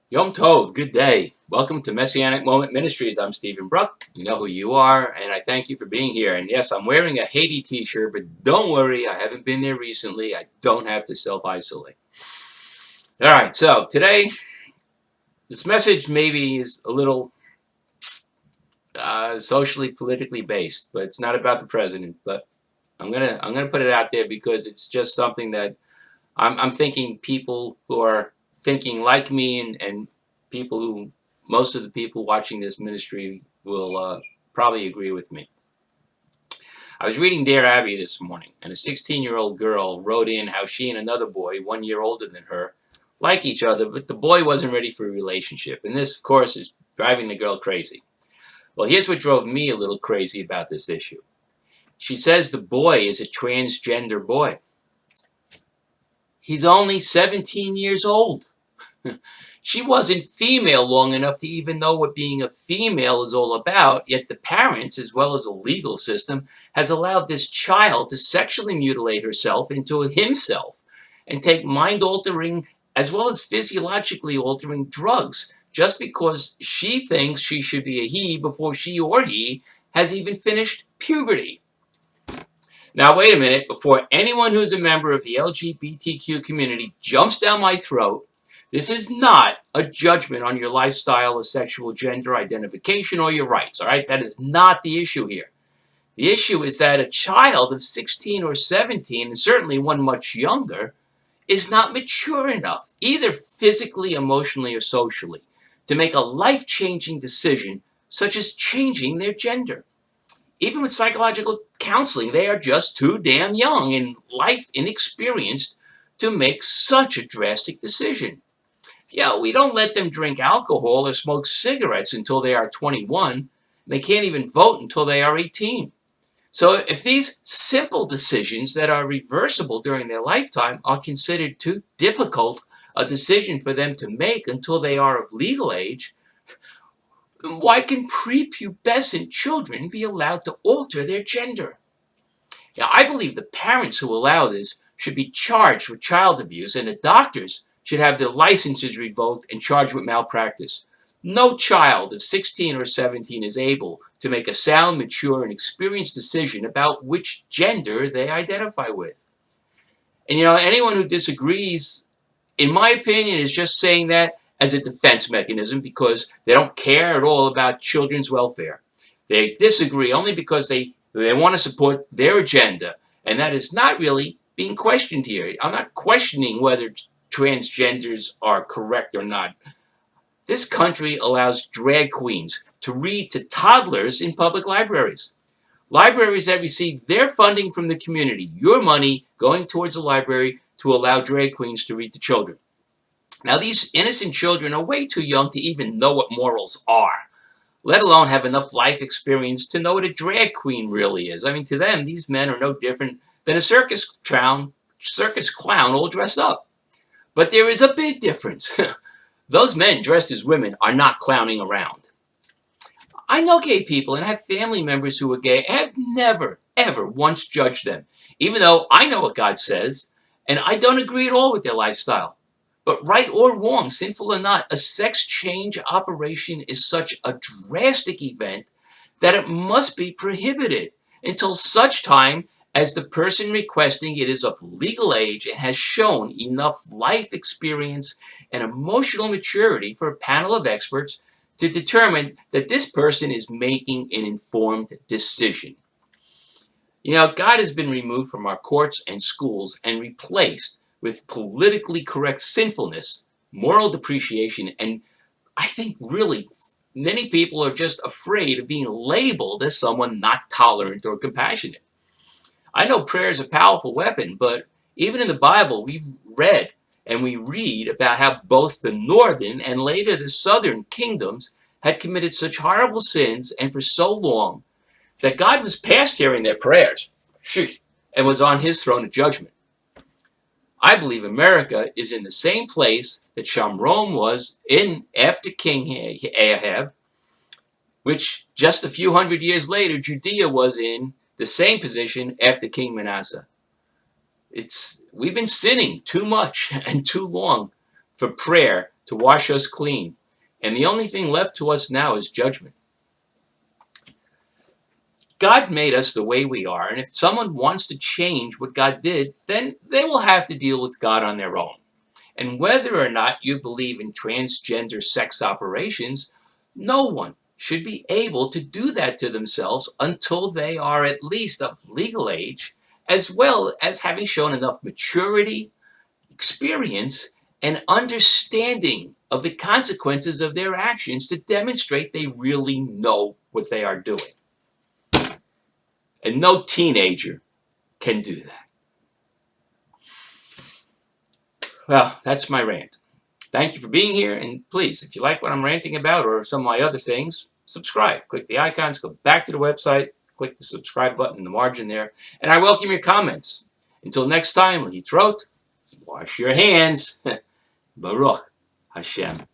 Yom Tov, good day. Welcome to Messianic Moment Ministries. I'm Stephen Bruck. You know who you are, and I thank you for being here. And yes, I'm wearing a Haiti t-shirt, but don't worry, I haven't been there recently. I don't have to self-isolate. All right, so today, this message maybe is a little socially, politically based, but it's not about the president. But I'm gonna put it out there because it's just something that I'm thinking people who are thinking like me and people who, most of the people watching this ministry will probably agree with me. I was reading Dear Abby this morning, and a 16-year-old girl wrote in how she and another boy, 1 year older than her, like each other, but the boy wasn't ready for a relationship. And this, of course, is driving the girl crazy. Well, here's what drove me a little crazy about this issue. She says the boy is a transgender boy. He's only 17 years old. She wasn't female long enough to even know what being a female is all about, yet the parents, as well as the legal system, has allowed this child to sexually mutilate herself into himself and take mind-altering as well as physiologically altering drugs just because she thinks she should be a he before she or he has even finished puberty. Now, wait a minute. Before anyone who's a member of the LGBTQ community jumps down my throat, this is not a judgment on your lifestyle or sexual gender identification or your rights, all right? That is not the issue here. The issue is that a child of 16 or 17, and certainly one much younger, is not mature enough, either physically, emotionally, or socially, to make a life-changing decision such as changing their gender. Even with psychological counseling, they are just too damn young and life inexperienced to make such a drastic decision. Yeah, we don't let them drink alcohol or smoke cigarettes until they are 21. They can't even vote until they are 18. So if these simple decisions that are reversible during their lifetime are considered too difficult a decision for them to make until they are of legal age, why can prepubescent children be allowed to alter their gender? Now, I believe the parents who allow this should be charged with child abuse, and the doctors should have their licenses revoked and charged with malpractice. No child of 16 or 17 is able to make a sound, mature, and experienced decision about which gender they identify with. And anyone who disagrees, in my opinion, is just saying that as a defense mechanism because they don't care at all about children's welfare. They disagree only because they want to support their agenda, and that is not really being questioned here. I'm not questioning whether transgenders are correct or not. This country allows drag queens to read to toddlers in public libraries. Libraries that receive their funding from the community, your money going towards the library to allow drag queens to read to children. Now, these innocent children are way too young to even know what morals are, let alone have enough life experience to know what a drag queen really is. I mean, to them, these men are no different than a circus clown all dressed up. But there is a big difference. Those men dressed as women are not clowning around. I know gay people and have family members who are gay and have never, ever once judged them, even though I know what God says, and I don't agree at all with their lifestyle. But right or wrong, sinful or not, a sex change operation is such a drastic event that it must be prohibited until such time as the person requesting it is of legal age and has shown enough life experience and emotional maturity for a panel of experts to determine that this person is making an informed decision. God has been removed from our courts and schools and replaced with politically correct sinfulness, moral depreciation, and I think really many people are just afraid of being labeled as someone not tolerant or compassionate. I know prayer is a powerful weapon, but even in the Bible, we've read and we read about how both the northern and later the southern kingdoms had committed such horrible sins and for so long that God was past hearing their prayers and was on his throne of judgment. I believe America is in the same place that Shamrom was in after King Ahab, which just a few hundred years later Judea was in the same position after King Manasseh. We've been sinning too much and too long for prayer to wash us clean. And the only thing left to us now is judgment. God made us the way we are, and if someone wants to change what God did, then they will have to deal with God on their own. And whether or not you believe in transgender sex operations, no one should be able to do that to themselves until they are at least of legal age, as well as having shown enough maturity, experience, and understanding of the consequences of their actions to demonstrate they really know what they are doing. And no teenager can do that. Well, that's my rant. Thank you for being here, and please, if you like what I'm ranting about or some of my other things, subscribe. Click the icons, go back to the website, click the subscribe button in the margin there, and I welcome your comments. Until next time, Lihitrot, wash your hands. Baruch Hashem.